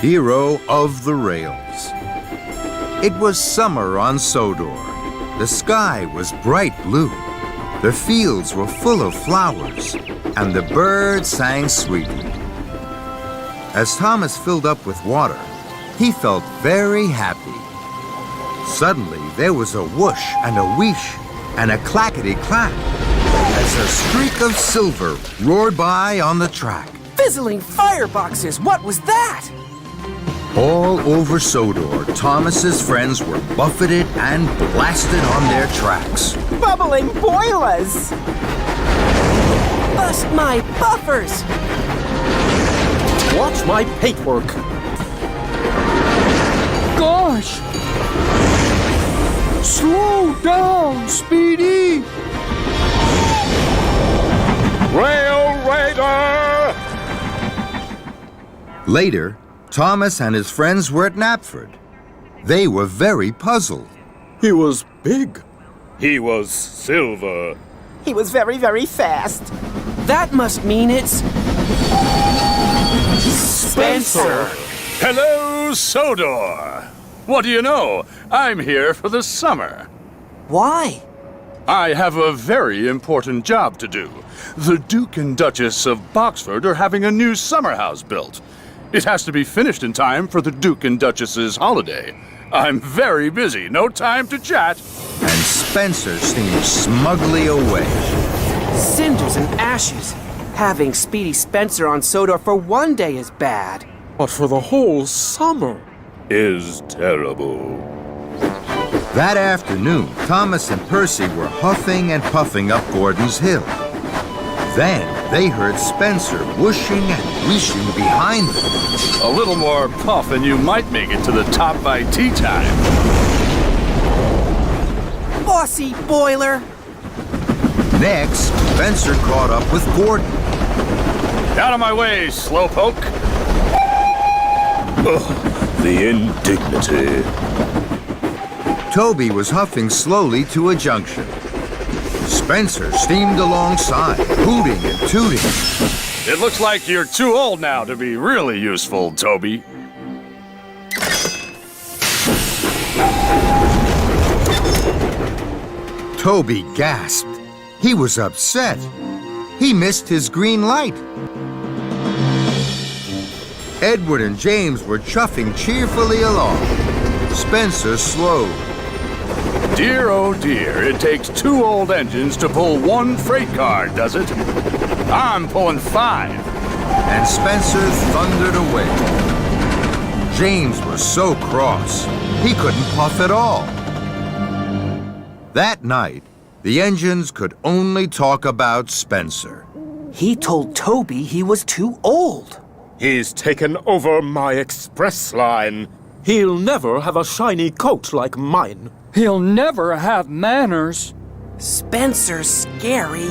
hero of the rails. It was summer on Sodor. The sky was bright blue. The fields were full of flowers, and the birds sang sweetly. As Thomas filled up with water, he felt very happy. Suddenly, there was a whoosh and a wheesh and a clackety-clack as a streak of silver roared by on the track. Fizzling fireboxes! What was that? All over Sodor, Thomas's friends were buffeted and blasted on their tracks. Bubbling boilers! Bust my buffers! Watch my paintwork! Gosh! Slow down, Speedy! Rail Raider! Later, Thomas and his friends were at Knapford. They were very puzzled. He was big. He was silver. He was very, very fast. That must mean it's... Spencer! Hello, Sodor! What do you know? I'm here for the summer. Why? I have a very important job to do. The Duke and Duchess of Boxford are having a new summer house built. It has to be finished in time for the Duke and Duchess's holiday. I'm very busy, no time to chat. And Spencer steamed smugly away. Cinders and ashes. Having Speedy Spencer on Sodor for one day is bad. But for the whole summer is terrible. That afternoon, Thomas and Percy were huffing and puffing up Gordon's Hill. Then they heard Spencer whooshing and wheeshing behind them. A little more puff and you might make it to the top by tea time. Bossy boiler! Next, Spencer caught up with Gordon. Out of my way, slowpoke. Ugh, the indignity. Toby was huffing slowly to a junction. Spencer steamed alongside, hooting and tooting. It looks like you're too old now to be really useful, Toby. Toby gasped. He was upset. He missed his green light. Edward and James were chuffing cheerfully along. Spencer slowed. Dear, oh dear, it takes 2 old engines to pull 1 freight car, does it? I'm pulling 5. And Spencer thundered away. James was so cross, he couldn't puff at all. That night, the engines could only talk about Spencer. He told Toby he was too old. He's taken over my express line. He'll never have a shiny coat like mine. He'll never have manners. Spencer's scary.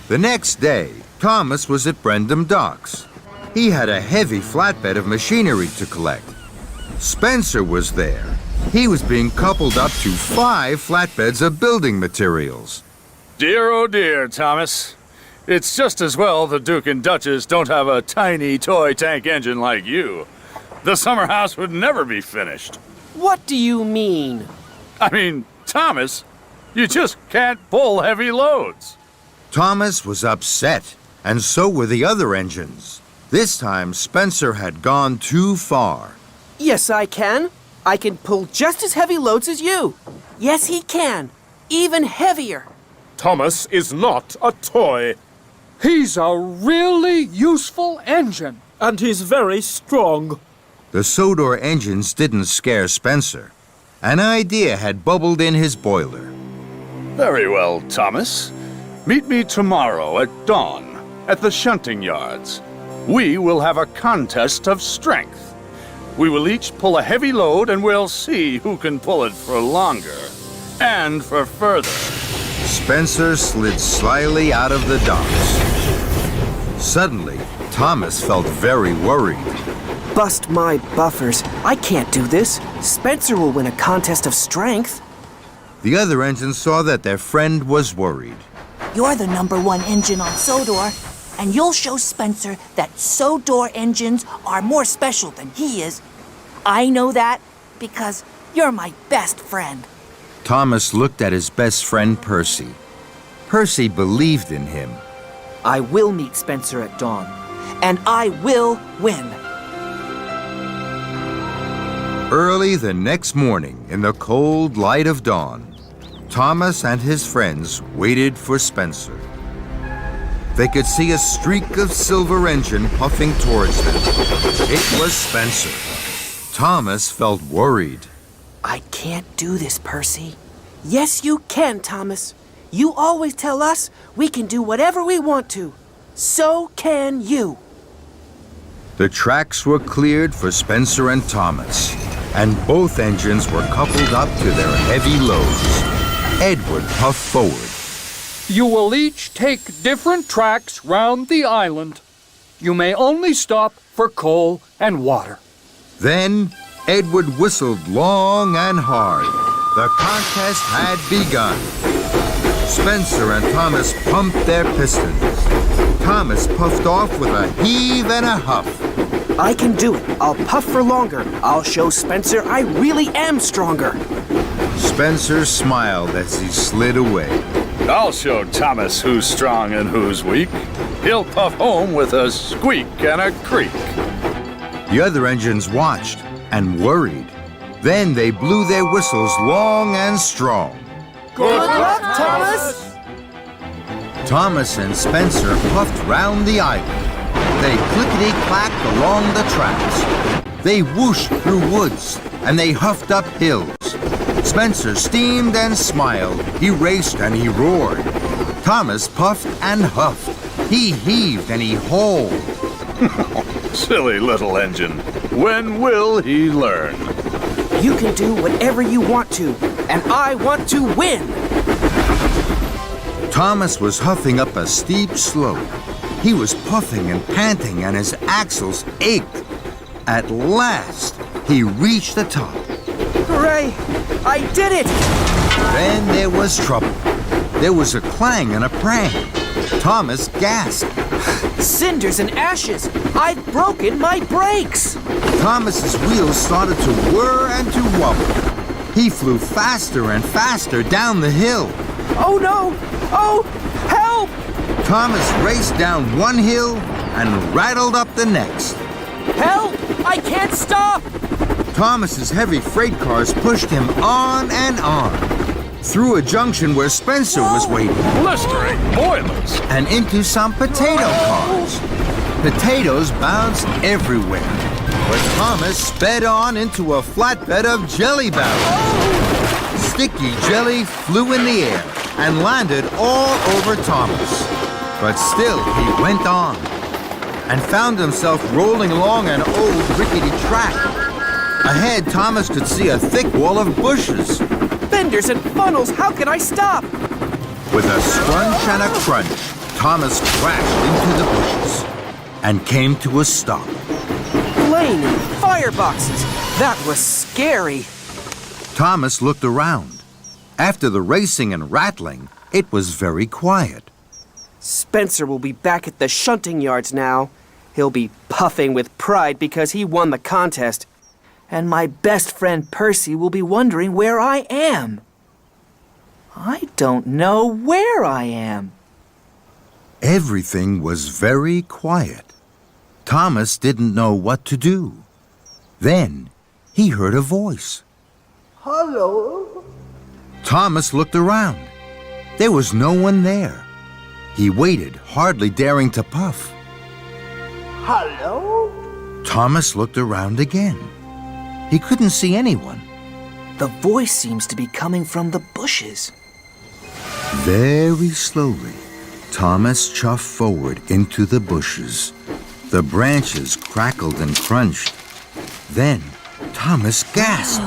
The next day, Thomas was at Brendam Docks. He had a heavy flatbed of machinery to collect. Spencer was there. He was being coupled up to 5 flatbeds of building materials. Dear, oh dear, Thomas. It's just as well the Duke and Duchess don't have a tiny toy tank engine like you. The summer house would never be finished. What do you mean? I mean, Thomas, you just can't pull heavy loads. Thomas was upset, and so were the other engines. This time, Spencer had gone too far. Yes, I can. I can pull just as heavy loads as you. Yes, he can. Even heavier. Thomas is not a toy. He's a really useful engine. And he's very strong. The Sodor engines didn't scare Spencer. An idea had bubbled in his boiler. Very well, Thomas. Meet me tomorrow at dawn at the shunting yards. We will have a contest of strength. We will each pull a heavy load and we'll see who can pull it for longer and for further. Spencer slid slyly out of the docks. Suddenly, Thomas felt very worried. Bust my buffers. I can't do this. Spencer will win a contest of strength. The other engines saw that their friend was worried. You're the #1 engine on Sodor. and you'll show Spencer that Sodor engines are more special than he is. I know that because you're my best friend. Thomas looked at his best friend Percy. Percy believed in him. I will meet Spencer at dawn, and I will win. Early the next morning, in the cold light of dawn, Thomas and his friends waited for Spencer. They could see a streak of silver engine puffing towards them. It was Spencer. Thomas felt worried. I can't do this, Percy. Yes, you can, Thomas. You always tell us we can do whatever we want to. So can you. The tracks were cleared for Spencer and Thomas, and both engines were coupled up to their heavy loads. Edward puffed forward. You will each take different tracks round the island. You may only stop for coal and water. Then Edward whistled long and hard. The contest had begun. Spencer and Thomas pumped their pistons. Thomas puffed off with a heave and a huff. I can do it. I'll puff for longer. I'll show Spencer I really am stronger. Spencer smiled as he slid away. I'll show Thomas who's strong and who's weak. He'll puff home with a squeak and a creak. The other engines watched and worried. Then they blew their whistles long and strong. Good luck, Thomas! Thomas and Spencer puffed round the island. They clickety-clacked along the tracks. They whooshed through woods, and they huffed up hills. Spencer steamed and smiled. He raced and he roared. Thomas puffed and huffed. He heaved and he hauled. Silly little engine. When will he learn? You can do whatever you want to, and I want to win! Thomas was huffing up a steep slope. He was puffing and panting, and his axles ached. At last, he reached the top. Hooray! I did it! Then there was trouble. There was a clang and a prang. Thomas gasped. Cinders and ashes! I've broken my brakes! Thomas's wheels started to whir and to wobble. He flew faster and faster down the hill. Oh no! Oh, help! Thomas raced down one hill and rattled up the next. Help! I can't stop! Thomas's heavy freight cars pushed him on and on, through a junction where Spencer was waiting, Blistering boilers! and into some potato cars. Potatoes bounced everywhere, but Thomas sped on into a flatbed of jelly barrels. Sticky jelly flew in the air and landed all over Thomas. But still he went on and found himself rolling along an old rickety track. Ahead, Thomas could see a thick wall of bushes. Fenders and funnels, how can I stop? With a scrunch and a crunch, Thomas crashed into the bushes and came to a stop. Flaming fireboxes! That was scary! Thomas looked around. After the racing and rattling, it was very quiet. Spencer will be back at the shunting yards now. He'll be puffing with pride because he won the contest. And my best friend Percy will be wondering where I am. I don't know where I am. Everything was very quiet. Thomas didn't know what to do. Then he heard a voice. Hello? Thomas looked around. There was no one there. He waited, hardly daring to puff. Hello? Thomas looked around again. He couldn't see anyone. The voice seems to be coming from the bushes. Very slowly, Thomas chuffed forward into the bushes. The branches crackled and crunched. Then Thomas gasped.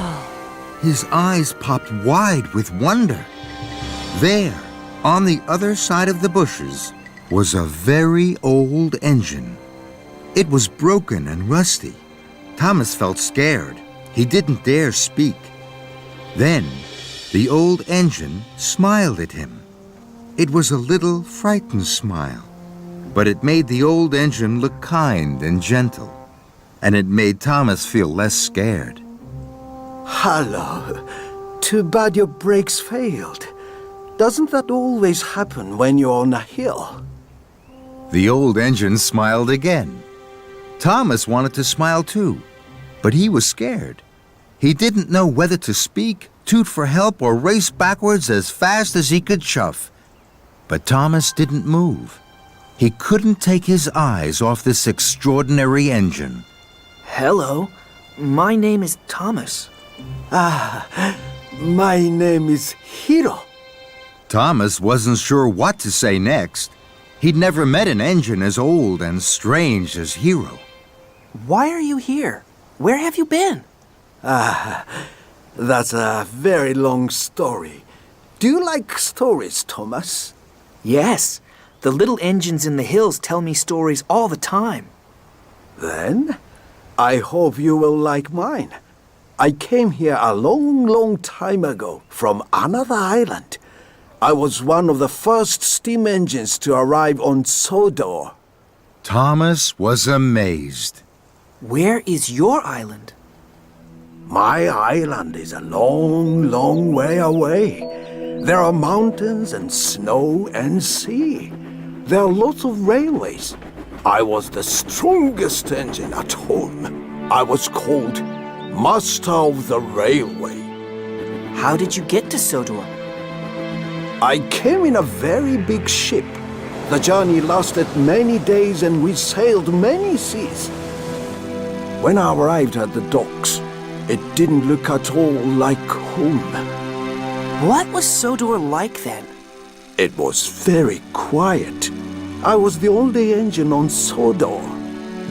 His eyes popped wide with wonder. There, on the other side of the bushes, was a very old engine. It was broken and rusty. Thomas felt scared. He didn't dare speak. Then, the old engine smiled at him. It was a little frightened smile. but it made the old engine look kind and gentle, and it made Thomas feel less scared. Hello. Too bad your brakes failed. Doesn't that always happen when you're on a hill? The old engine smiled again. Thomas wanted to smile too, but he was scared. He didn't know whether to speak, toot for help, or race backwards as fast as he could chuff. But Thomas didn't move. He couldn't take his eyes off this extraordinary engine. Hello, my name is Thomas. My name is Hiro. Thomas wasn't sure what to say next. He'd never met an engine as old and strange as Hiro. Why are you here? Where have you been? That's a very long story. Do you like stories, Thomas? Yes, the little engines in the hills tell me stories all the time. Then, I hope you will like mine. I came here a long time ago from another island. I was one of the first steam engines to arrive on Sodor. Thomas was amazed. Where is your island? My island is a long way away. There are mountains and snow and sea. There are lots of railways. I was the strongest engine at home. I was called Master of the Railway. How did you get to Sodor? I came in a very big ship. The journey lasted many days and we sailed many seas. When I arrived at the docks, it didn't look at all like home. What was Sodor like then? It was very quiet. I was the only engine on Sodor.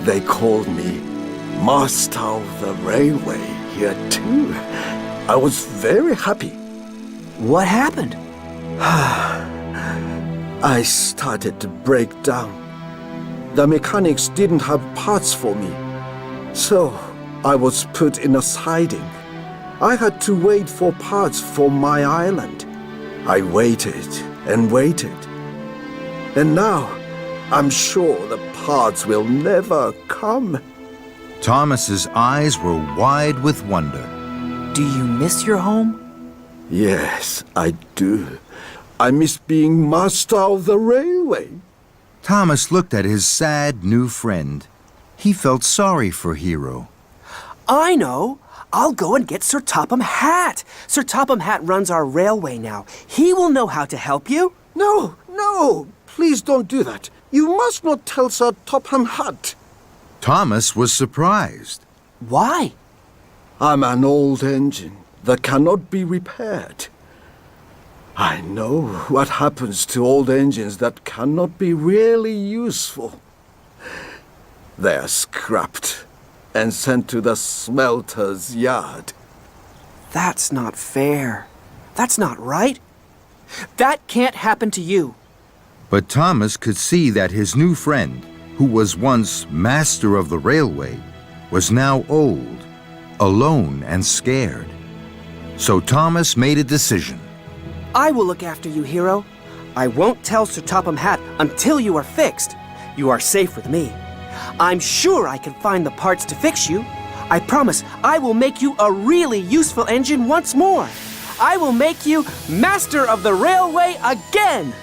They called me Master of the Railway here too. I was very happy. What happened? I started to break down. The mechanics didn't have parts for me. So I was put in a siding. I had to wait for parts for my island. I waited and waited. And now I'm sure the parts will never come. Thomas's eyes were wide with wonder. Do you miss your home? Yes, I do. I miss being Master of the Railway. Thomas looked at his sad new friend. He felt sorry for Hiro. I know. I'll go and get Sir Topham Hatt. Sir Topham Hatt runs our railway now. He will know how to help you. No, please don't do that. You must not tell Sir Topham Hatt. Thomas was surprised. Why? I'm an old engine that cannot be repaired. I know what happens to old engines that cannot be really useful. They are scrapped and sent to the smelter's yard. That's not fair. That's not right. That can't happen to you. But Thomas could see that his new friend, who was once master of the railway, was now old, alone and scared. So Thomas made a decision. I will look after you, Hiro. I won't tell Sir Topham Hatt until you are fixed. You are safe with me. I'm sure I can find the parts to fix you. I promise I will make you a really useful engine once more. I will make you master of the railway again.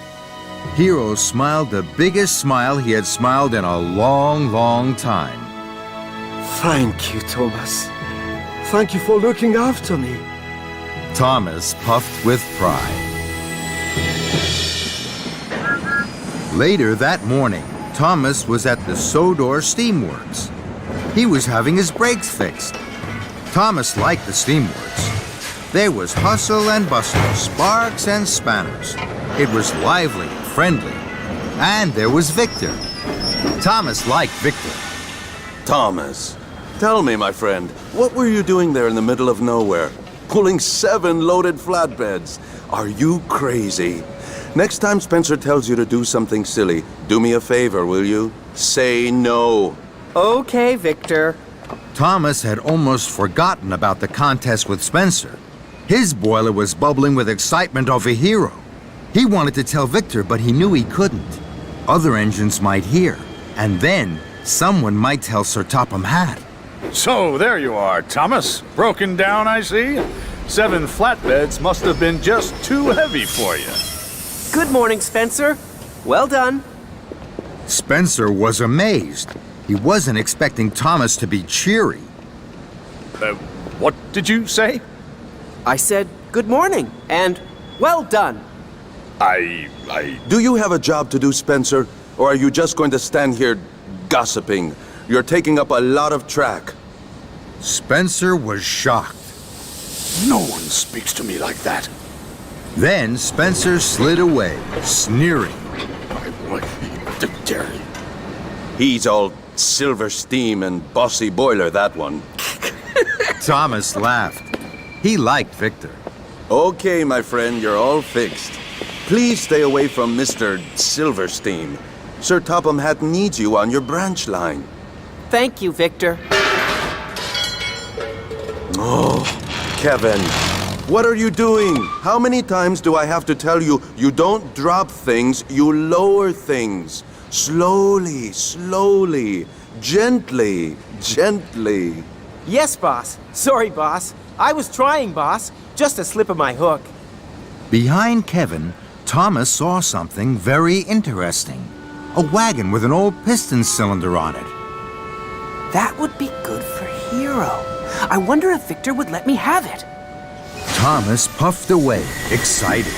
Hiro smiled the biggest smile he had smiled in a long time. Thank you, Thomas. Thank you for looking after me. Thomas puffed with pride. Later that morning, Thomas was at the Sodor Steamworks. He was having his brakes fixed. Thomas liked the steamworks. There was hustle and bustle, sparks and spanners. It was lively and friendly. And there was Victor. Thomas liked Victor. Thomas, tell me, my friend, what were you doing there in the middle of nowhere? Pulling 7 loaded flatbeds. Are you crazy? Next time Spencer tells you to do something silly, do me a favor, will you? Say no. Okay, Victor. Thomas had almost forgotten about the contest with Spencer. His boiler was bubbling with excitement over Hiro. He wanted to tell Victor, but he knew he couldn't. other engines might hear, and then someone might tell Sir Topham Hatt. So there you are, Thomas. Broken down, I see. 7 flatbeds must have been just too heavy for you. Good morning, Spencer. Well done. Spencer was amazed. He wasn't expecting Thomas to be cheery. What did you say? I said good morning and well done. Do you have a job to do, Spencer? Or are you just going to stand here gossiping? You're taking up a lot of track. Spencer was shocked. No one speaks to me like that. Then Spencer slid away, sneering. The dare you. He's all silver steam and bossy boiler, that one. Thomas laughed. He liked Victor. Okay, my friend, you're all fixed. Please stay away from Mr. Silverstein. Sir Topham Hatt needs you on your branch line. Thank you, Victor. Oh, Kevin, what are you doing? How many times do I have to tell you, you don't drop things, you lower things. Slowly, slowly, gently, gently. Yes, boss. Sorry, boss. I was trying, boss. Just a slip of my hook. Behind Kevin, Thomas saw something very interesting. A wagon with an old piston cylinder on it. That would be good for Hero. I wonder if Victor would let me have it. Thomas puffed away, excited.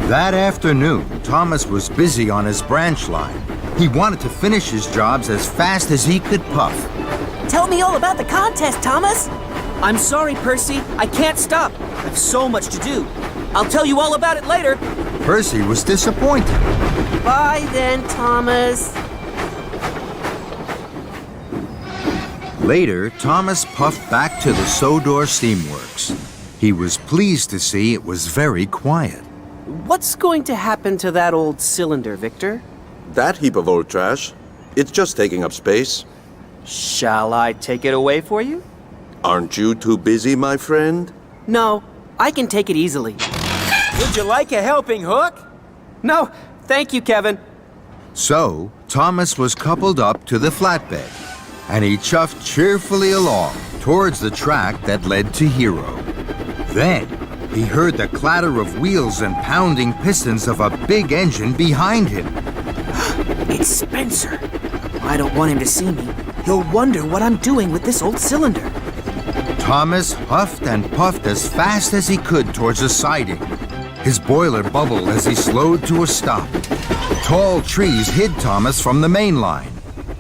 That afternoon, Thomas was busy on his branch line. He wanted to finish his jobs as fast as he could puff. Tell me all about the contest, Thomas. I'm sorry, Percy. I can't stop. I've so much to do. I'll tell you all about it later. Percy was disappointed. Bye then, Thomas. Later, Thomas puffed back to the Sodor Steamworks. He was pleased to see it was very quiet. What's going to happen to that old cylinder, Victor? That heap of old trash, it's just taking up space. Shall I take it away for you? Aren't you too busy, my friend? No, I can take it easily. Would you like a helping hook? No, thank you, Kevin. So, Thomas was coupled up to the flatbed, and he chuffed cheerfully along towards the track that led to Hero. Then, he heard the clatter of wheels and pounding pistons of a big engine behind him. It's Spencer. I don't want him to see me. He'll wonder what I'm doing with this old cylinder. Thomas huffed and puffed as fast as he could towards the siding. His boiler bubbled as he slowed to a stop. Tall trees hid Thomas from the main line.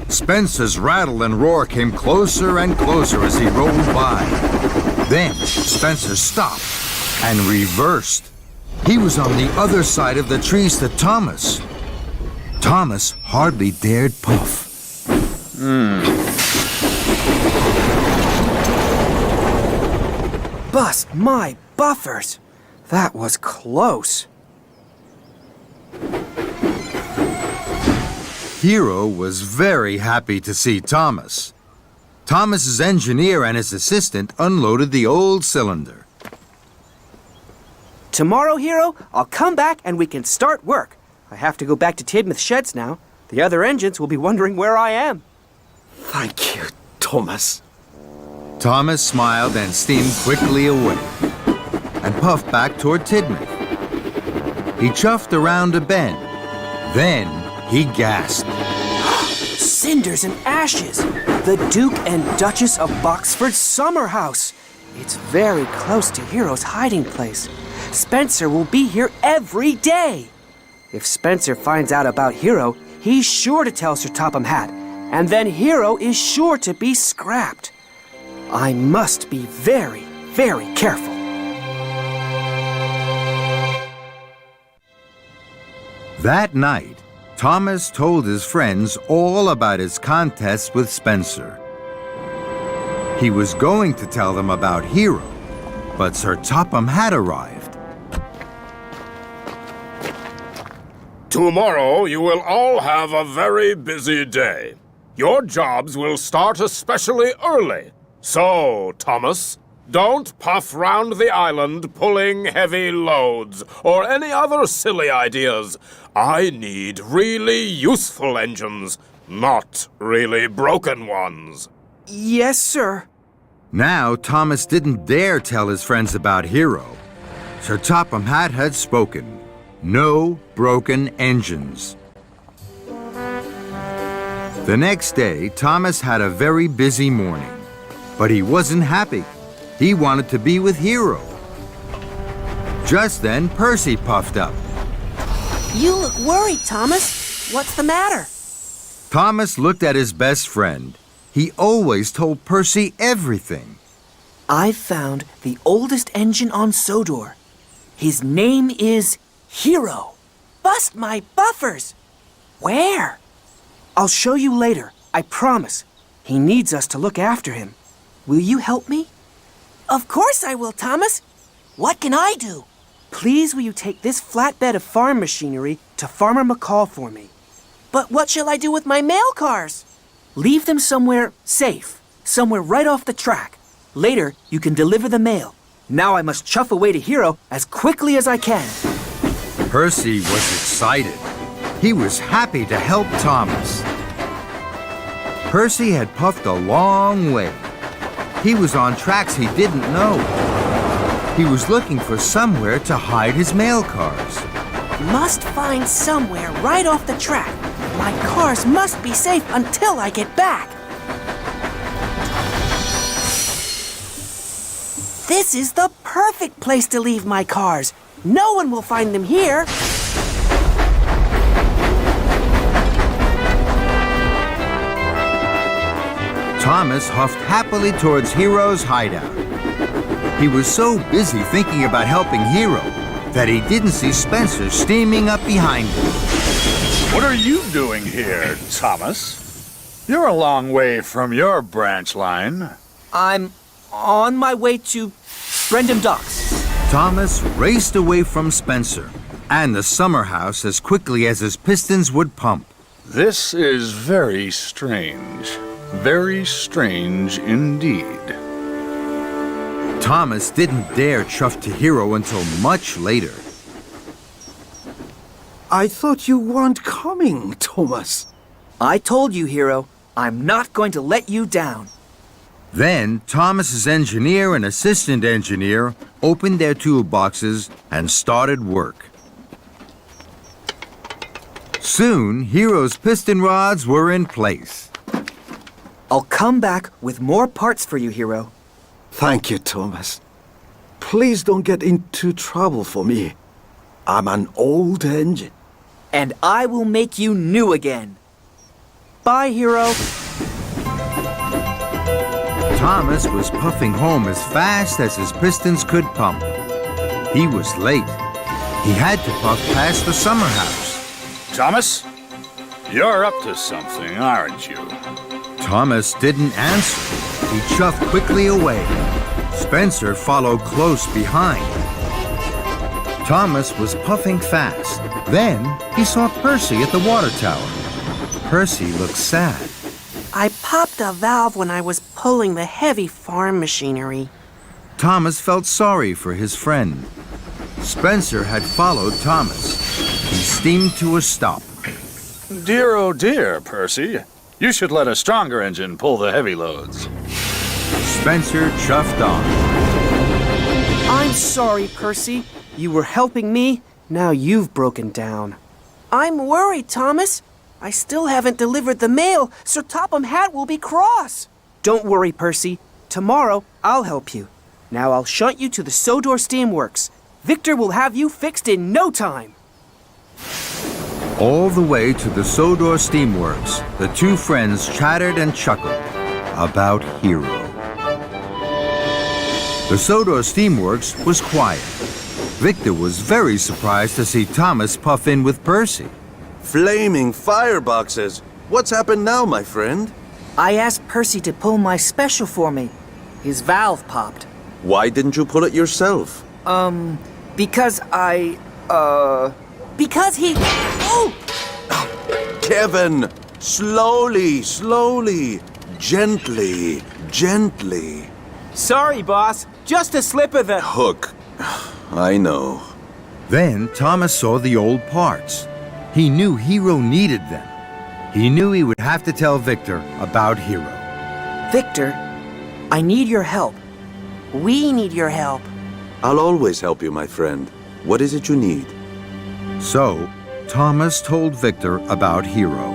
Spencer's rattle and roar came closer and closer as he rolled by. Then Spencer stopped and reversed. He was on the other side of the trees to Thomas. Thomas hardly dared puff. Bust my buffers. That was close. Hero was very happy to see Thomas. Thomas's engineer and his assistant unloaded the old cylinder. Tomorrow, Hero, I'll come back and we can start work. I have to go back to Tidmouth Sheds now. The other engines will be wondering where I am. Thank you, Thomas. Thomas smiled and steamed quickly away and puffed back toward Tidmouth. He chuffed around a bend. Then he gasped. Cinders and ashes! The Duke and Duchess of Boxford's summer house! It's very close to Hero's hiding place. Spencer will be here every day. If Spencer finds out about Hero, he's sure to tell Sir Topham Hatt, and then Hero is sure to be scrapped. I must be very, very careful. That night, Thomas told his friends all about his contest with Spencer. He was going to tell them about Hero, but Sir Topham had arrived. Tomorrow you will all have a very busy day. Your jobs will start especially early. So, Thomas, Don't puff round the island pulling heavy loads or any other silly ideas. I need really useful engines, not really broken ones. Yes, sir. Now Thomas didn't dare tell his friends about Hero. Sir Topham Hatt had spoken. No broken engines. The next day, Thomas had a very busy morning. But he wasn't happy. He wanted to be with Hero. Just then, Percy puffed up. You look worried, Thomas. What's the matter? Thomas looked at his best friend. He always told Percy everything. I've found the oldest engine on Sodor. His name is Hero. Bust my buffers! Where? I'll show you later, I promise. He needs us to look after him. Will you help me? Of course I will, Thomas. What can I do? Please will you take this flatbed of farm machinery to Farmer McCall for me? But what shall I do with my mail cars? Leave them somewhere safe, somewhere right off the track. Later, you can deliver the mail. Now I must chuff away to Hero as quickly as I can. Percy was excited. He was happy to help Thomas. Percy had puffed a long way. He was on tracks he didn't know. He was looking for somewhere to hide his mail cars. Must find somewhere right off the track. My cars must be safe until I get back. This is the perfect place to leave my cars. No one will find them here. Thomas huffed happily towards Hero's hideout. He was so busy thinking about helping Hero that he didn't see Spencer steaming up behind him. What are you doing here, Thomas? You're a long way from your branch line. I'm on my way to Brendam Docks. Thomas raced away from Spencer and the summer house as quickly as his pistons would pump. This is very strange. Very strange indeed. Thomas didn't dare chuff to Hero until much later. I thought you weren't coming, Thomas. I told you, Hero, I'm not going to let you down. Then Thomas's engineer and assistant engineer opened their toolboxes and started work. Soon, Hero's piston rods were in place. I'll come back with more parts for you, Hero. Thank you, Thomas. Please don't get into trouble for me. I'm an old engine. And I will make you new again. Bye, Hero. Thomas was puffing home as fast as his pistons could pump. He was late. He had to puff past the summer house. Thomas, you're up to something, aren't you? Thomas didn't answer. He chuffed quickly away. Spencer followed close behind. Thomas was puffing fast. Then he saw Percy at the water tower. Percy looked sad. I popped a valve when I was pulling the heavy farm machinery. Thomas felt sorry for his friend. Spencer had followed Thomas. He steamed to a stop. Dear, oh dear, Percy. You should let a stronger engine pull the heavy loads. Spencer chuffed on. I'm sorry, Percy. You were helping me. Now you've broken down. I'm worried, Thomas. I still haven't delivered the mail. Sir Topham Hatt will be cross. Don't worry, Percy. Tomorrow, I'll help you. Now I'll shunt you to the Sodor Steamworks. Victor will have you fixed in no time. All the way to the Sodor Steamworks, the two friends chattered and chuckled about Hero. The Sodor Steamworks was quiet. Victor was very surprised to see Thomas puff in with Percy. Flaming fireboxes! What's happened now, my friend? I asked Percy to pull my special for me. His valve popped. Why didn't you pull it yourself? Because Because he... Oh! Kevin! Slowly, slowly. Gently, gently. Sorry, boss. Just a slip of the... Hook. I know. Then Thomas saw the old parts. He knew Hero needed them. He knew he would have to tell Victor about Hero. Victor, I need your help. We need your help. I'll always help you, my friend. What is it you need? So, Thomas told Victor about Hero.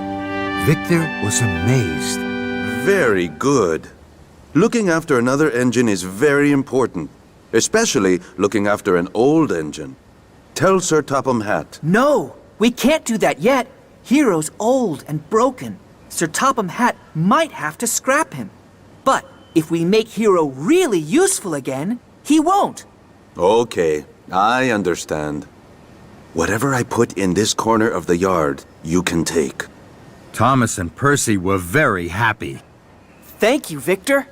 Victor was amazed. Very good. Looking after another engine is very important, especially looking after an old engine. Tell Sir Topham Hatt. No, we can't do that yet. Hero's old and broken. Sir Topham Hatt might have to scrap him. But if we make Hero really useful again, he won't. Okay, I understand. Whatever I put in this corner of the yard, you can take. Thomas and Percy were very happy. Thank you, Victor.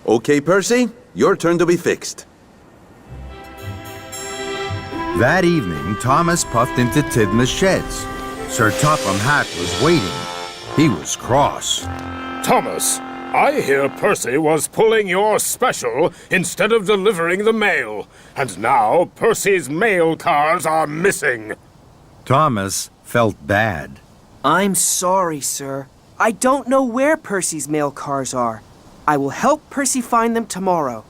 Okay, Percy, your turn to be fixed. That evening, Thomas puffed into Tidmouth's sheds. Sir Topham Hatt was waiting. He was cross. Thomas, I hear Percy was pulling your special instead of delivering the mail. And now Percy's mail cars are missing. Thomas felt bad. I'm sorry, sir. I don't know where Percy's mail cars are. I will help Percy find them tomorrow.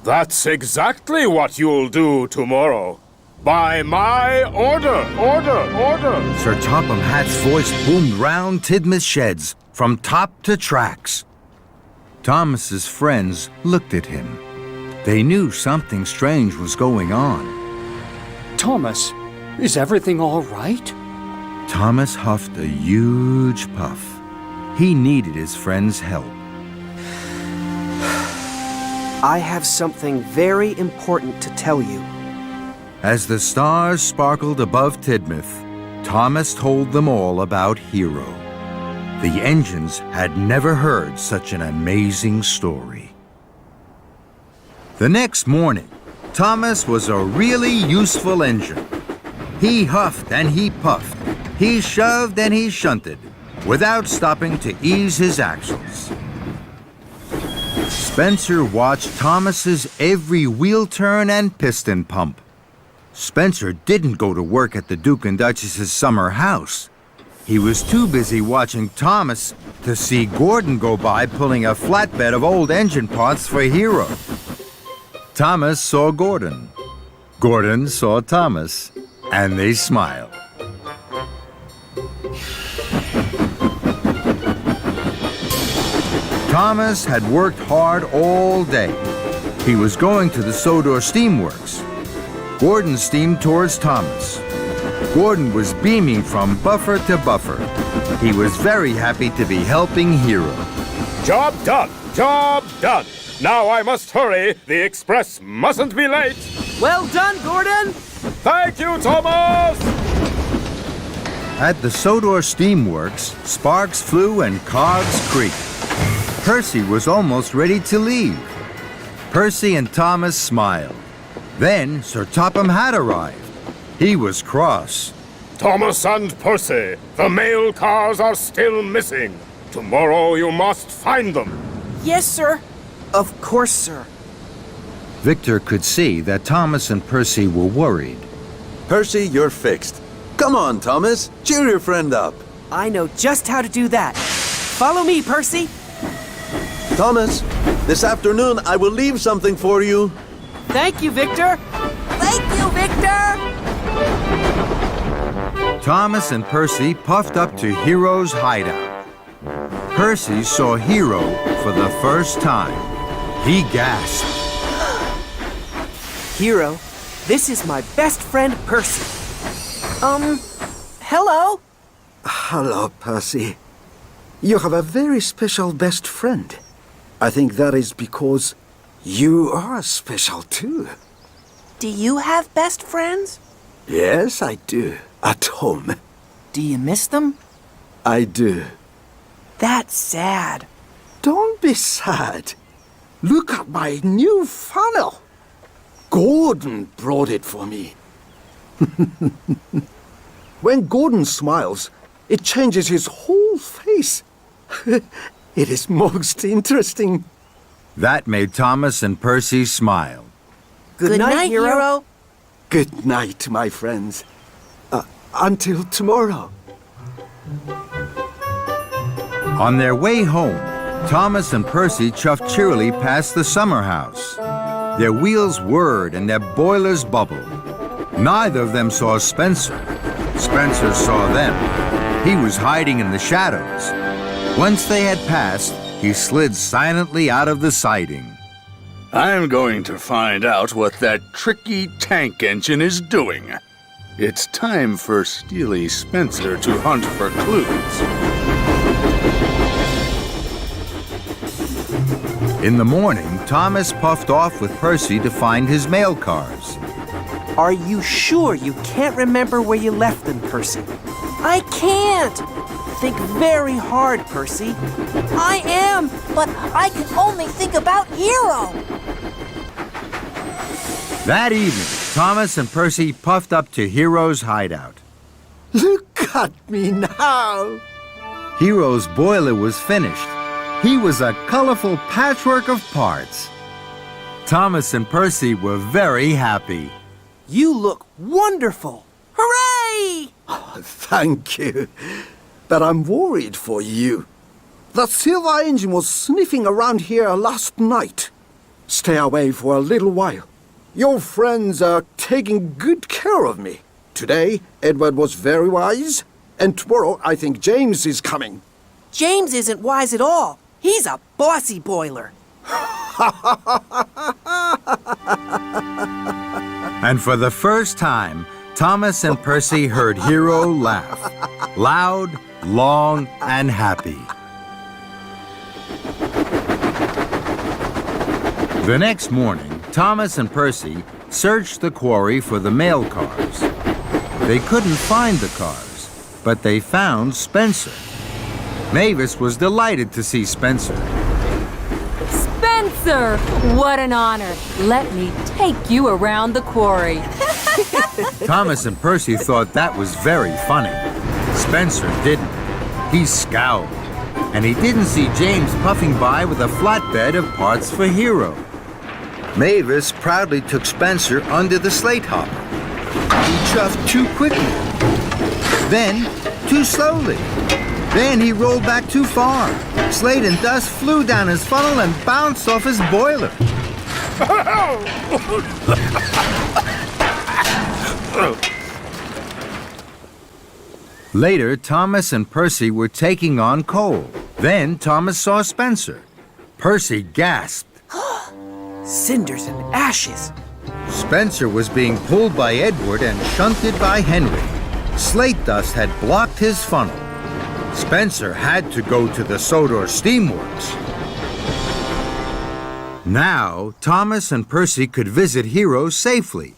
That's exactly what you'll do tomorrow. By my order! Sir Topham Hatt's voice boomed round Tidmouth's sheds, from top to tracks. Thomas's friends looked at him. They knew something strange was going on. Thomas, is everything all right? Thomas huffed a huge puff. He needed his friend's help. I have something very important to tell you. As the stars sparkled above Tidmouth, Thomas told them all about Hero. The engines had never heard such an amazing story. The next morning, Thomas was a really useful engine. He huffed and he puffed. He shoved and he shunted, without stopping to ease his axles. Spencer watched Thomas's every wheel turn and piston pump. Spencer didn't go to work at the Duke and Duchess's summer house. He was too busy watching Thomas to see Gordon go by pulling a flatbed of old engine parts for Hero. Thomas saw Gordon. Gordon saw Thomas, and they smiled. Thomas had worked hard all day. He was going to the Sodor Steamworks. Gordon steamed towards Thomas. Gordon was beaming from buffer to buffer. He was very happy to be helping Hero. Job done! Job done! Now I must hurry. The express mustn't be late. Well done, Gordon! Thank you, Thomas! At the Sodor Steamworks, sparks flew and cogs creaked. Percy was almost ready to leave. Percy and Thomas smiled. Then Sir Topham Hatt arrived. He was cross. Thomas and Percy, the mail cars are still missing. Tomorrow you must find them. Yes, sir. Of course, sir. Victor could see that Thomas and Percy were worried. Percy, you're fixed. Come on, Thomas. Cheer your friend up. I know just how to do that. Follow me, Percy. Thomas, this afternoon I will leave something for you. Thank you, Victor. Thank you, Victor! Thomas and Percy puffed up to Hero's hideout. Percy saw Hero for the first time. He gasped. Hero, this is my best friend, Percy. Hello? Hello, Percy. You have a very special best friend. I think that is because you are special too. Do you have best friends? Yes, I do. At home. Do you miss them? I do. That's sad. Don't be sad. Look at my new funnel. Gordon brought it for me. When Gordon smiles, it changes his whole face. It is most interesting. That made Thomas and Percy smile. Good night, Hero. Good night, my friends. Until tomorrow. On their way home, Thomas and Percy chuffed cheerily past the summer house. Their wheels whirred and their boilers bubbled. Neither of them saw Spencer. Spencer saw them. He was hiding in the shadows. Once they had passed, he slid silently out of the siding. I'm going to find out what that tricky tank engine is doing. It's time for Steely Spencer to hunt for clues. In the morning, Thomas puffed off with Percy to find his mail cars. Are you sure you can't remember where you left them, Percy? I can't! Think very hard, Percy. I am, but I can only think about Hero. That evening, Thomas and Percy puffed up to Hero's hideout. Look at me now. Hero's boiler was finished. He was a colorful patchwork of parts. Thomas and Percy were very happy. You look wonderful. Hooray! Thank you. But I'm worried for you. The silver engine was sniffing around here last night. Stay away for a little while. Your friends are taking good care of me. Today, Edward was very wise, and tomorrow I think James is coming. James isn't wise at all. He's a bossy boiler. And for the first time, Thomas and Percy heard Hero laugh. Loud, long, and happy. The next morning, Thomas and Percy searched the quarry for the mail cars. They couldn't find the cars, but they found Spencer. Mavis was delighted to see Spencer. Spencer! What an honor. Let me take you around the quarry. Thomas and Percy thought that was very funny. Spencer didn't. He scowled. And he didn't see James puffing by with a flatbed of parts for Hero. Mavis proudly took Spencer under the slate hopper. He chuffed too quickly. Then, too slowly. Then he rolled back too far. Slate and dust flew down his funnel and bounced off his boiler. Later, Thomas and Percy were taking on coal. Then Thomas saw Spencer. Percy gasped. Cinders and ashes. Spencer was being pulled by Edward and shunted by Henry. Slate dust had blocked his funnel. Spencer had to go to the Sodor Steamworks. Now, Thomas and Percy could visit Hero safely.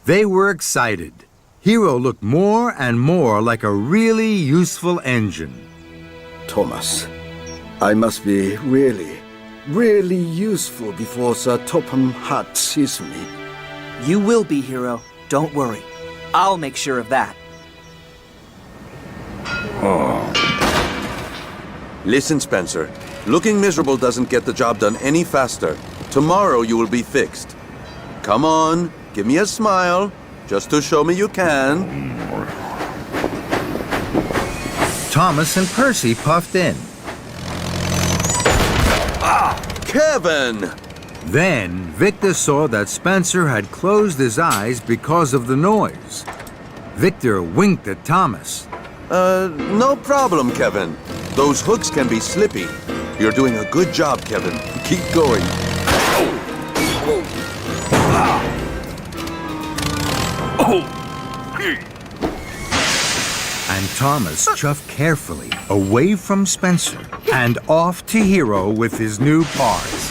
They were excited. Hero looked more and more like a really useful engine. Thomas, I must be really useful before Sir Topham Hatt sees me. You will be, Hero. Don't worry. I'll make sure of that. Listen, Spencer. Looking miserable doesn't get the job done any faster. Tomorrow you will be fixed. Come on, give me a smile, just to show me you can. Thomas and Percy puffed in. Kevin! Then Victor saw that Spencer had closed his eyes because of the noise. Victor winked at Thomas. No problem, Kevin. Those hooks can be slippy. You're doing a good job, Kevin. Keep going. And Thomas chuffed carefully away from Spencer and off to Hero with his new parts.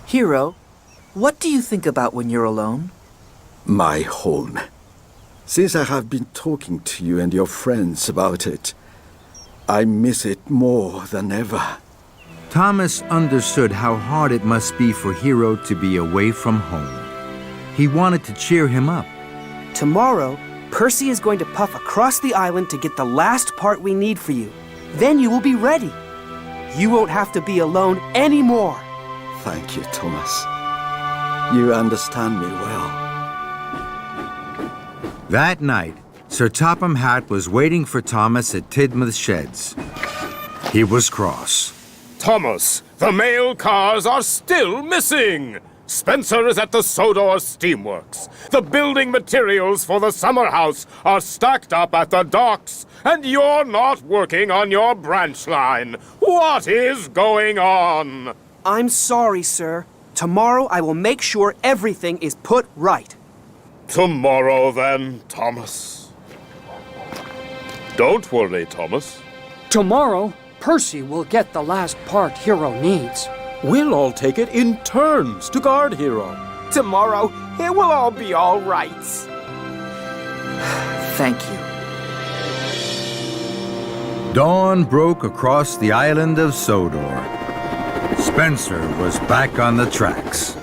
Hero, what do you think about when you're alone? My home. Since I have been talking to you and your friends about it, I miss it more than ever. Thomas understood how hard it must be for Hero to be away from home. He wanted to cheer him up. Tomorrow, Percy is going to puff across the island to get the last part we need for you. Then you will be ready. You won't have to be alone anymore. Thank you, Thomas. You understand me well. That night, Sir Topham Hatt was waiting for Thomas at Tidmouth Sheds. He was cross. Thomas, the mail cars are still missing! Spencer is at the Sodor Steamworks. The building materials for the summer house are stacked up at the docks, and you're not working on your branch line. What is going on? I'm sorry, sir. Tomorrow I will make sure everything is put right. Tomorrow, then, Thomas. Don't worry, Thomas. Tomorrow, Percy will get the last part Hero needs. We'll all take it in turns to guard Hero. Tomorrow, it will all be all right. Thank you. Dawn broke across the island of Sodor. Spencer was back on the tracks.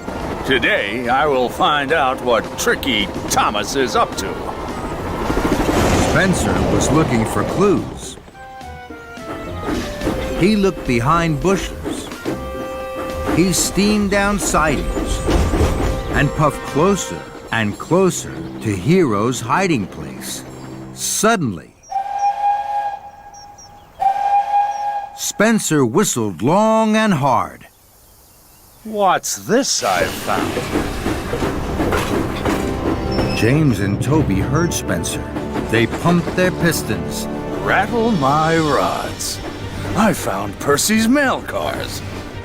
Today, I will find out what tricky Thomas is up to. Spencer was looking for clues. He looked behind bushes. He steamed down sidings and puffed closer and closer to Hero's hiding place. Suddenly, Spencer whistled long and hard. What's this I've found? James and Toby heard Spencer. They pumped their pistons. Rattle my rods. I found Percy's mail cars.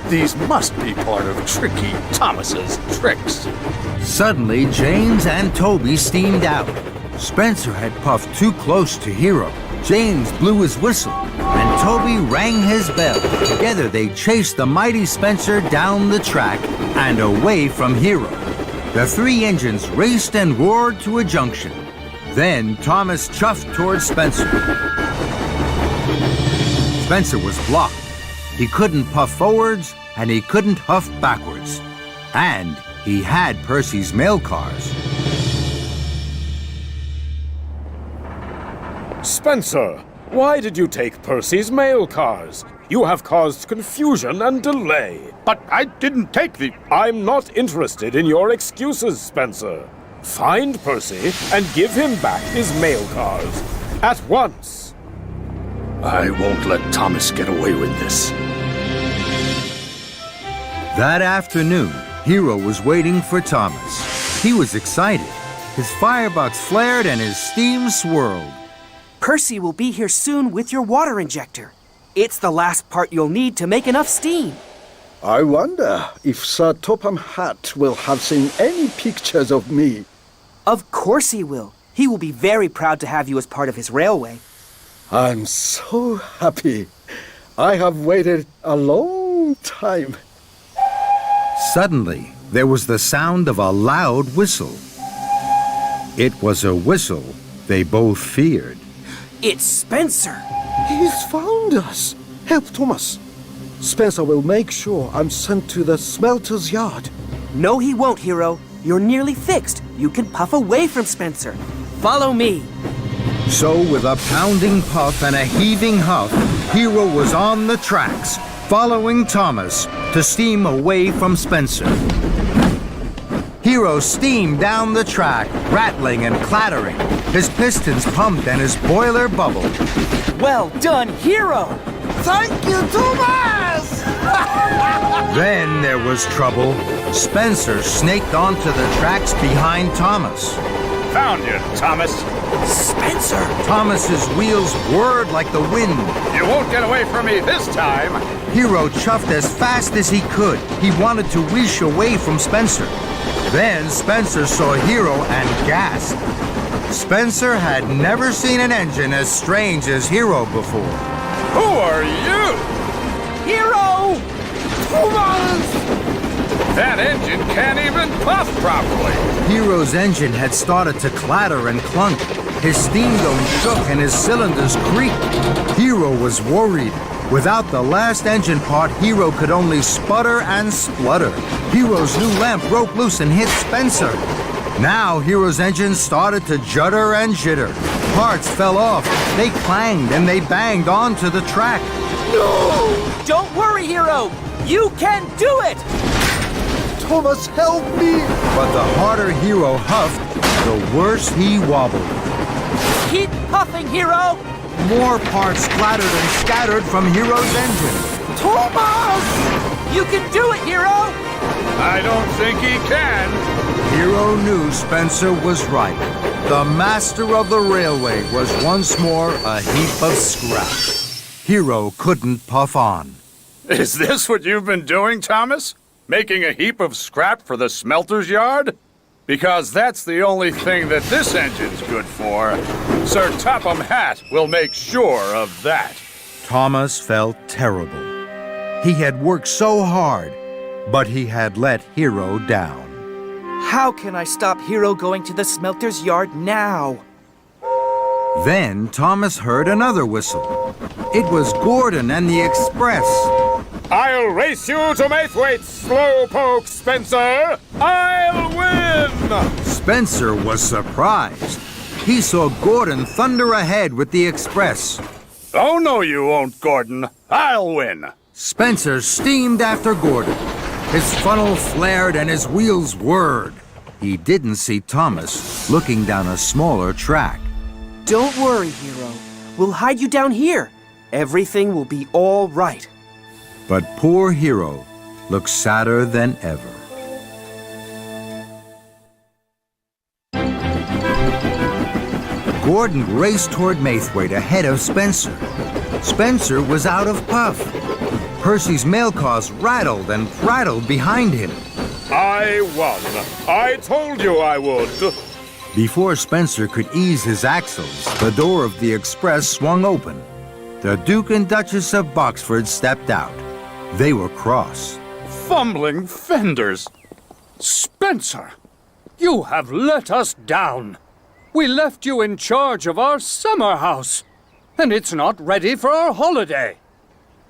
These must be part of Tricky Thomas's tricks. Suddenly, James and Toby steamed out. Spencer had puffed too close to Hero. James blew his whistle, and Toby rang his bell. Together, they chased the mighty Spencer down the track and away from Hero. The three engines raced and roared to a junction. Then Thomas chuffed towards Spencer. Spencer was blocked. He couldn't puff forwards, and he couldn't huff backwards. And he had Percy's mail cars. Spencer, why did you take Percy's mail cars? You have caused confusion and delay. But I didn't take the... I'm not interested in your excuses, Spencer. Find Percy and give him back his mail cars. At once. I won't let Thomas get away with this. That afternoon, Hero was waiting for Thomas. He was excited. His firebox flared and his steam swirled. Percy will be here soon with your water injector. It's the last part you'll need to make enough steam. I wonder if Sir Topham Hatt will have seen any pictures of me. Of course he will. He will be very proud to have you as part of his railway. I'm so happy. I have waited a long time. Suddenly, there was the sound of a loud whistle. It was a whistle they both feared. It's Spencer. He's found us. Help Thomas. Spencer will make sure I'm sent to the smelter's yard. No, he won't, Hero. You're nearly fixed. You can puff away from Spencer. Follow me. So, with a pounding puff and a heaving huff, Hero was on the tracks, following Thomas to steam away from Spencer. Hero steamed down the track, rattling and clattering. His pistons pumped and his boiler bubbled. Well done, Hero! Thank you, Thomas! Then there was trouble. Spencer snaked onto the tracks behind Thomas. Found you, Thomas. Spencer! Thomas's wheels whirred like the wind. You won't get away from me this time. Hero chuffed as fast as he could. He wanted to whoosh away from Spencer. Then Spencer saw Hero and gasped. Spencer had never seen an engine as strange as Hero before. Who are you? Hero! Thomas! That engine can't even puff properly. Hero's engine had started to clatter and clunk. His steam dome shook and his cylinders creaked. Hero was worried. Without the last engine part, Hero could only sputter and splutter. Hero's new lamp broke loose and hit Spencer. Now Hero's engine started to judder and jitter. Parts fell off. They clanged and they banged onto the track. Don't worry, Hero! You can do it! Thomas, help me! But the harder Hero huffed, the worse he wobbled. Keep puffing, Hero! More parts splattered and scattered from Hero's engine. Thomas! You can do it, Hero! I don't think he can. Hero knew Spencer was right. The master of the railway was once more a heap of scrap. Hero couldn't puff on. Is this what you've been doing, Thomas? Making a heap of scrap for the smelter's yard? Because that's the only thing that this engine's good for. Sir Topham Hatt will make sure of that. Thomas felt terrible. He had worked so hard, but he had let Hero down. How can I stop Hero going to the smelter's yard now? Then Thomas heard another whistle. It was Gordon and the Express. I'll race you to Maithwaite, slowpoke, Spencer! I'll win! Spencer was surprised. He saw Gordon thunder ahead with the Express. Oh, no, you won't, Gordon. I'll win. Spencer steamed after Gordon. His funnel flared and his wheels whirred. He didn't see Thomas looking down a smaller track. Don't worry, Hero. We'll hide you down here. Everything will be all right. But poor Hero looked sadder than ever. Gordon raced toward Maithwaite ahead of Spencer. Spencer was out of puff. Percy's mail cars rattled and prattled behind him. I won. I told you I would. Before Spencer could ease his axles, the door of the Express swung open. The Duke and Duchess of Boxford stepped out. They were cross. Fumbling fenders. Spencer, you have let us down. We left you in charge of our summer house, and it's not ready for our holiday.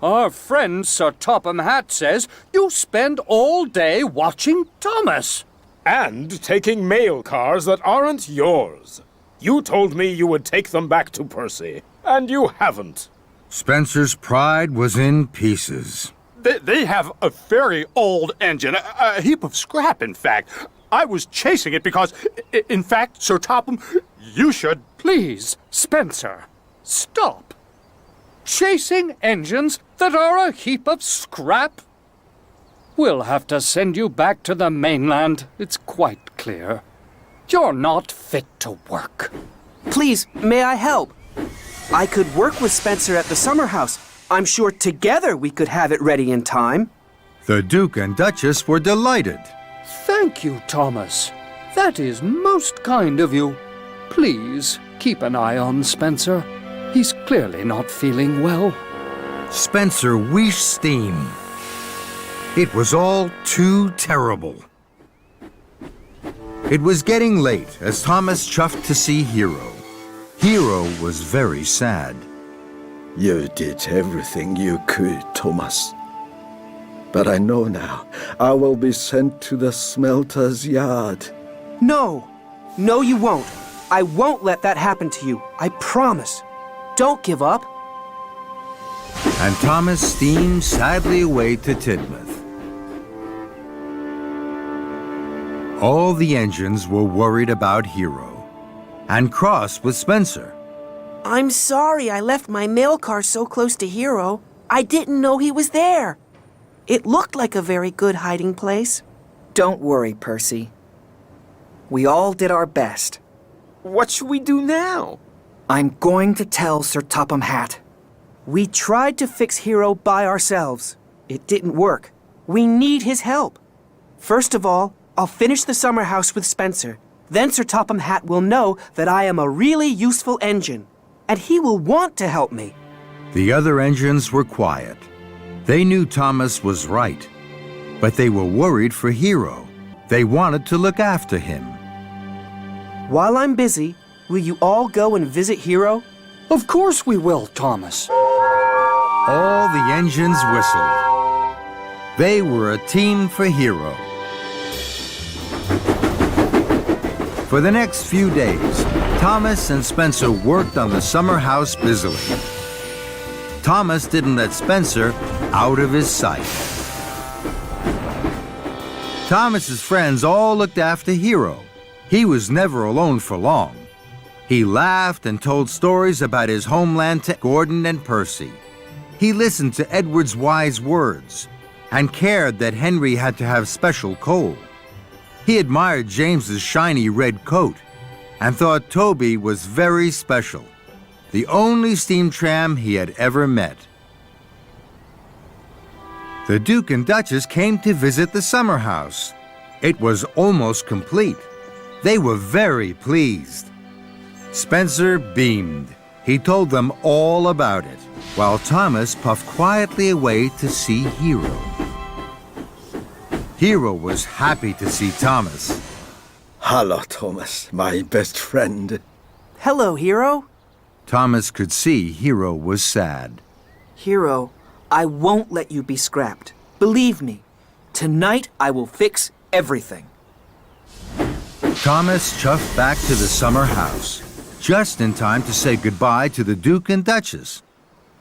Our friend Sir Topham Hatt says you spend all day watching Thomas. And taking mail cars that aren't yours. You told me you would take them back to Percy, and you haven't. Spencer's pride was in pieces. They have a very old engine, a heap of scrap, in fact. I was chasing it because, in fact, Sir Topham, you should... Please, Spencer, stop. Chasing engines that are a heap of scrap? We'll have to send you back to the mainland, it's quite clear. You're not fit to work. Please, may I help? I could work with Spencer at the summer house. I'm sure together we could have it ready in time. The Duke and Duchess were delighted. Thank you, Thomas. That is most kind of you. Please, keep an eye on Spencer. He's clearly not feeling well. Spencer wheezed steam. It was all too terrible. It was getting late as Thomas chuffed to see Hero. Hero was very sad. You did everything you could, Thomas. But I know now I will be sent to the smelter's yard. No. No, you won't. I won't let that happen to you. I promise. Don't give up. And Thomas steamed sadly away to Tidmouth. All the engines were worried about Hero and cross with Spencer. I'm sorry I left my mail car so close to Hero. I didn't know he was there. It looked like a very good hiding place. Don't worry, Percy. We all did our best. What should we do now? I'm going to tell Sir Topham Hatt. We tried to fix Hero by ourselves. It didn't work. We need his help. First of all, I'll finish the summer house with Spencer. Then Sir Topham Hatt will know that I am a really useful engine, and he will want to help me. The other engines were quiet. They knew Thomas was right, but they were worried for Hero. They wanted to look after him. While I'm busy, will you all go and visit Hero? Of course we will, Thomas. All the engines whistled. They were a team for Hero. For the next few days, Thomas and Spencer worked on the summer house busily. Thomas didn't let Spencer out of his sight. Thomas's friends all looked after Hero. He was never alone for long. He laughed and told stories about his homeland to Gordon and Percy. He listened to Edward's wise words and cared that Henry had to have special coal. He admired James's shiny red coat and thought Toby was very special, the only steam tram he had ever met. The Duke and Duchess came to visit the summer house. It was almost complete. They were very pleased. Spencer beamed. He told them all about it, while Thomas puffed quietly away to see Hero. Hero was happy to see Thomas. Hello, Thomas, my best friend. Hello, Hero. Thomas could see Hero was sad. Hero, I won't let you be scrapped. Believe me, tonight I will fix everything. Thomas chuffed back to the summer house, just in time to say goodbye to the Duke and Duchess.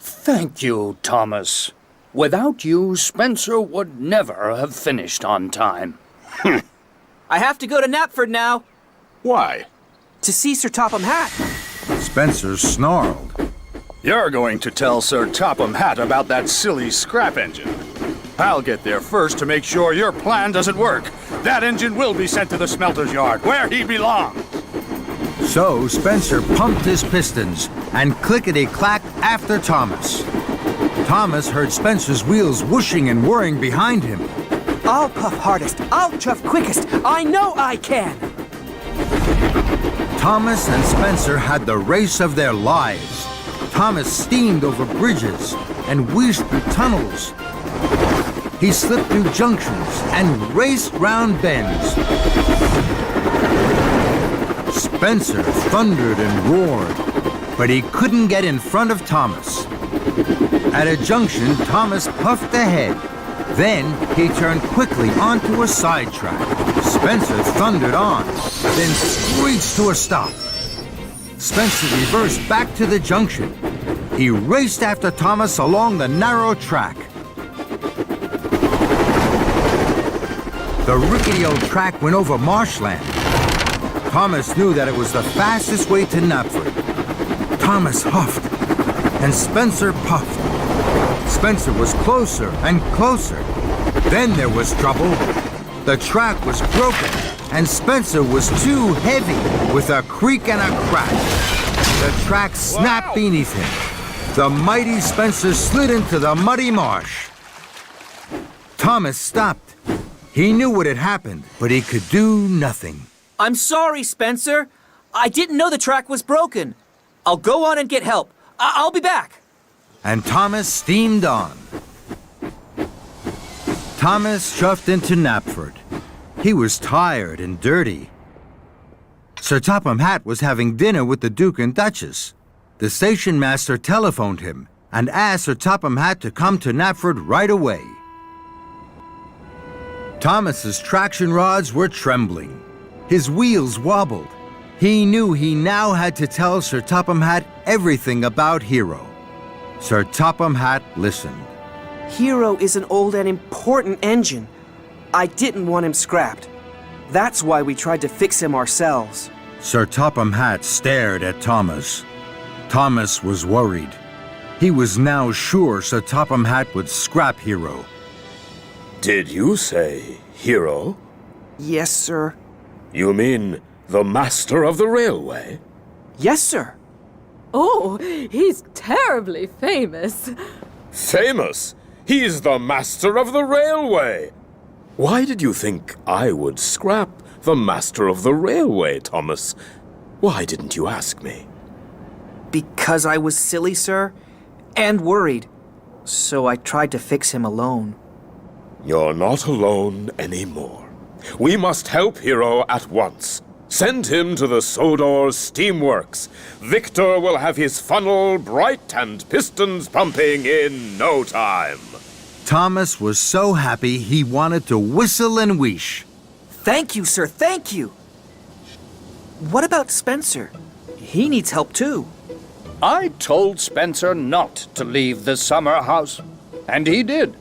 Thank you, Thomas. Without you, Spencer would never have finished on time. I have to go to Knapford now Why? to see Sir Topham Hatt. Spencer snarled. You're going to tell Sir Topham Hatt about that silly scrap engine. I'll get there first to make sure your plan doesn't work. That engine will be sent to the smelter's yard, where he belongs. So Spencer pumped his pistons and clickety-clacked after Thomas. Thomas heard Spencer's wheels whooshing and whirring behind him. I'll puff hardest. I'll chuff quickest. I know I can. Thomas and Spencer had the race of their lives. Thomas steamed over bridges and whizzed through tunnels. He slipped through junctions and raced round bends. Spencer thundered and roared, but he couldn't get in front of Thomas. At a junction, Thomas puffed ahead. Then he turned quickly onto a sidetrack. Spencer thundered on, then screeched to a stop. Spencer reversed back to the junction. He raced after Thomas along the narrow track. The rickety old track went over marshland. Thomas knew that it was the fastest way to Knapford. Thomas huffed, and Spencer puffed. Spencer was closer and closer. Then there was trouble. The track was broken, and Spencer was too heavy. With a creak and a crash, the track snapped beneath him. The mighty Spencer slid into the muddy marsh. Thomas stopped. He knew what had happened, but he could do nothing. I'm sorry, Spencer. I didn't know the track was broken. I'll go on and get help. I'll be back. And Thomas steamed on. Thomas chuffed into Knapford. He was tired and dirty. Sir Topham Hatt was having dinner with the Duke and Duchess. The station master telephoned him and asked Sir Topham Hatt to come to Knapford right away. Thomas's traction rods were trembling. His wheels wobbled. He knew he now had to tell Sir Topham Hatt everything about Hero. Sir Topham Hatt listened. Hero is an old and important engine. I didn't want him scrapped. That's why we tried to fix him ourselves. Sir Topham Hatt stared at Thomas. Thomas was worried. He was now sure Sir Topham Hatt would scrap Hero. Did you say Hero? Yes, sir. You mean the master of the railway? Yes, sir. Oh, he's terribly famous. Famous? He's the master of the railway. Why did you think I would scrap the master of the railway, Thomas? Why didn't you ask me? Because I was silly, sir, and worried. So I tried to fix him alone. You're not alone anymore. We must help Hero at once. Send him to the Sodor Steamworks. Victor will have his funnel bright and pistons pumping in no time. Thomas was so happy he wanted to whistle and wheesh. Thank you, sir, thank you. what about Spencer? He needs help too. I told Spencer not to leave the summer house, and he did.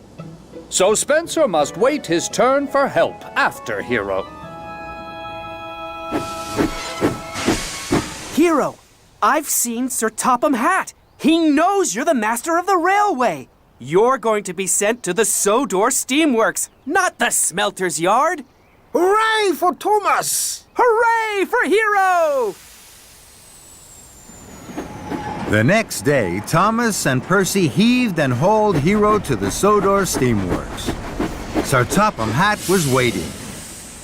So Spencer must wait his turn for help after Hero. Hero, I've seen Sir Topham Hatt. He knows you're the master of the railway. You're going to be sent to the Sodor Steamworks, not the smelter's yard. Hooray for Thomas! Hooray for Hero! The next day, Thomas and Percy heaved and hauled Hero to the Sodor Steamworks. Sir Topham Hatt was waiting.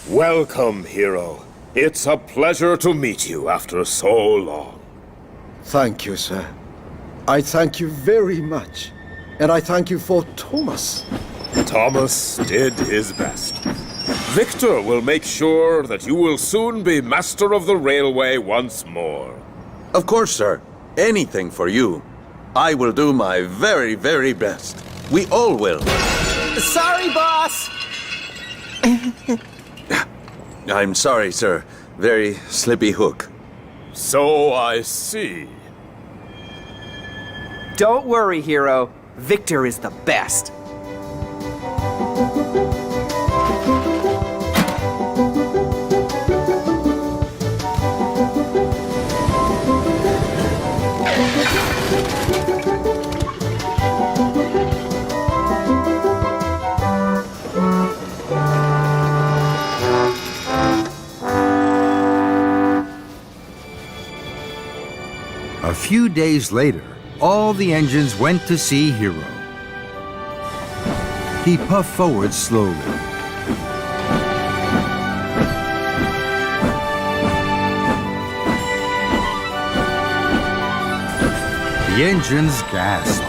Welcome, Hero. It's a pleasure to meet you after so long. Thank you, sir. I thank you very much. And I thank you for Thomas. Thomas did his best. Victor will make sure that you will soon be master of the railway once more. Of course, sir. Anything for you. I will do my very, very best. We all will. Sorry, boss! I'm sorry, sir. Very slippy hook. So I see. Don't worry, Hero. Victor is the best. A few days later, all the engines went to see Hero. He puffed forward slowly. The engines gasped.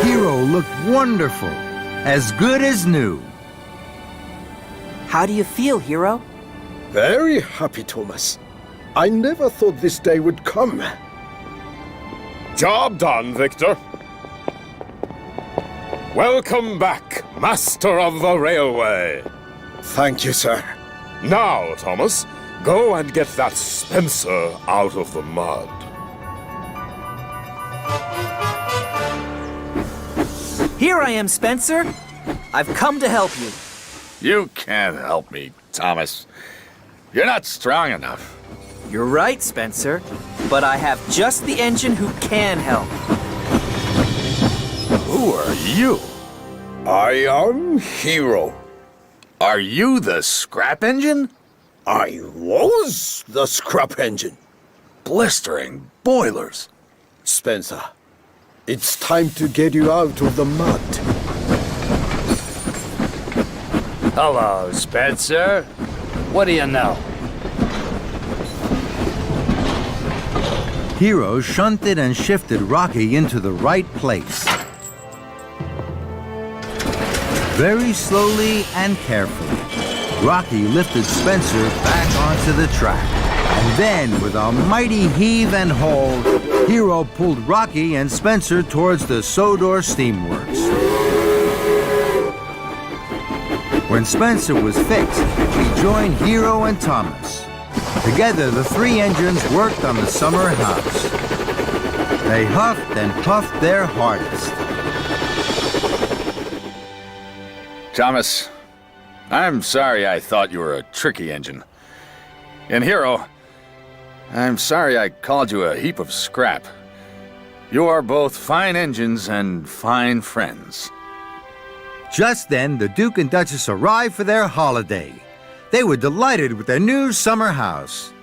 Hero looked wonderful, as good as new. How do you feel, Hero? Very happy, Thomas. I never thought this day would come. Job done, Victor. Welcome back, master of the railway. Thank you, sir. Now, Thomas, go and get that Spencer out of the mud. Here I am, Spencer. I've come to help you. You can't help me, Thomas. You're not strong enough. You're right, Spencer. But I have just the engine who can help. Who are you? I am Hero. Are you the scrap engine? I was the scrap engine. Blistering boilers. Spencer, it's time to get you out of the mud. Hello, Spencer. What do you know? Hero shunted and shifted Rocky into the right place. Very slowly and carefully, Rocky lifted Spencer back onto the track. And then, with a mighty heave and haul, Hero pulled Rocky and Spencer towards the Sodor Steamworks. When Spencer was fixed, he joined Hero and Thomas. Together, the three engines worked on the summer house. They huffed and puffed their hardest. Thomas, I'm sorry I thought you were a tricky engine. And Hero, I'm sorry I called you a heap of scrap. You are both fine engines and fine friends. Just then, the Duke and Duchess arrived for their holiday. They were delighted with their new summer house.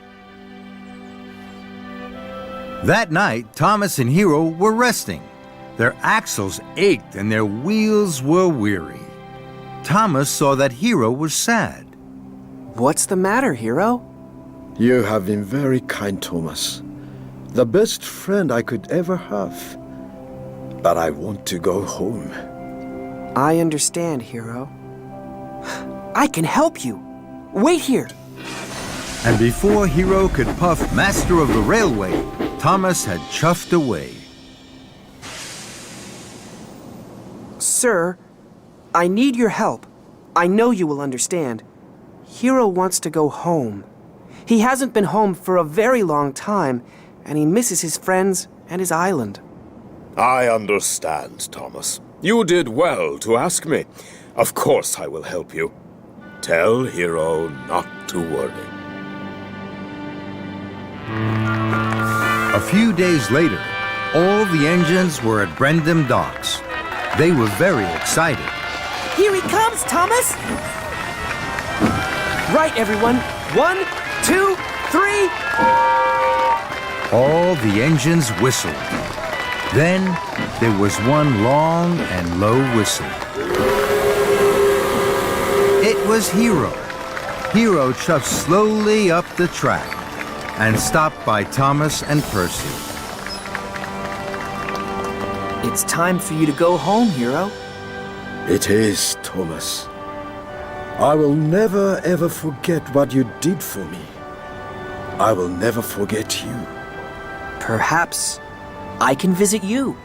That night, Thomas and Hero were resting. Their axles ached and their wheels were weary. Thomas saw that Hero was sad. What's the matter, Hero? You have been very kind, Thomas. The best friend I could ever have. But I want to go home. I understand, Hero. I can help you. Wait here. And before Hero could puff master of the railway, Thomas had chuffed away. Sir, I need your help. I know you will understand. Hero wants to go home. He hasn't been home for a very long time, and he misses his friends and his island. I understand, Thomas. You did well to ask me. Of course I will help you. Tell Hero not to worry. A few days later, all the engines were at Brendam Docks. They were very excited. Here he comes, Thomas! Right, everyone. 1, 2, 3. All the engines whistled. Then there was one long and low whistle. It was Hero. Hero chuffed slowly up the track and stopped by Thomas and Percy. It's time for you to go home, Hero. It is, Thomas. I will never ever forget what you did for me. I will never forget you. Perhaps I can visit you.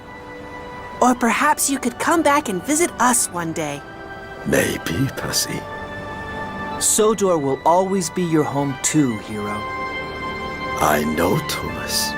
Or perhaps you could come back and visit us one day. Maybe, Percy. Sodor will always be your home too, Hero. I know, Thomas.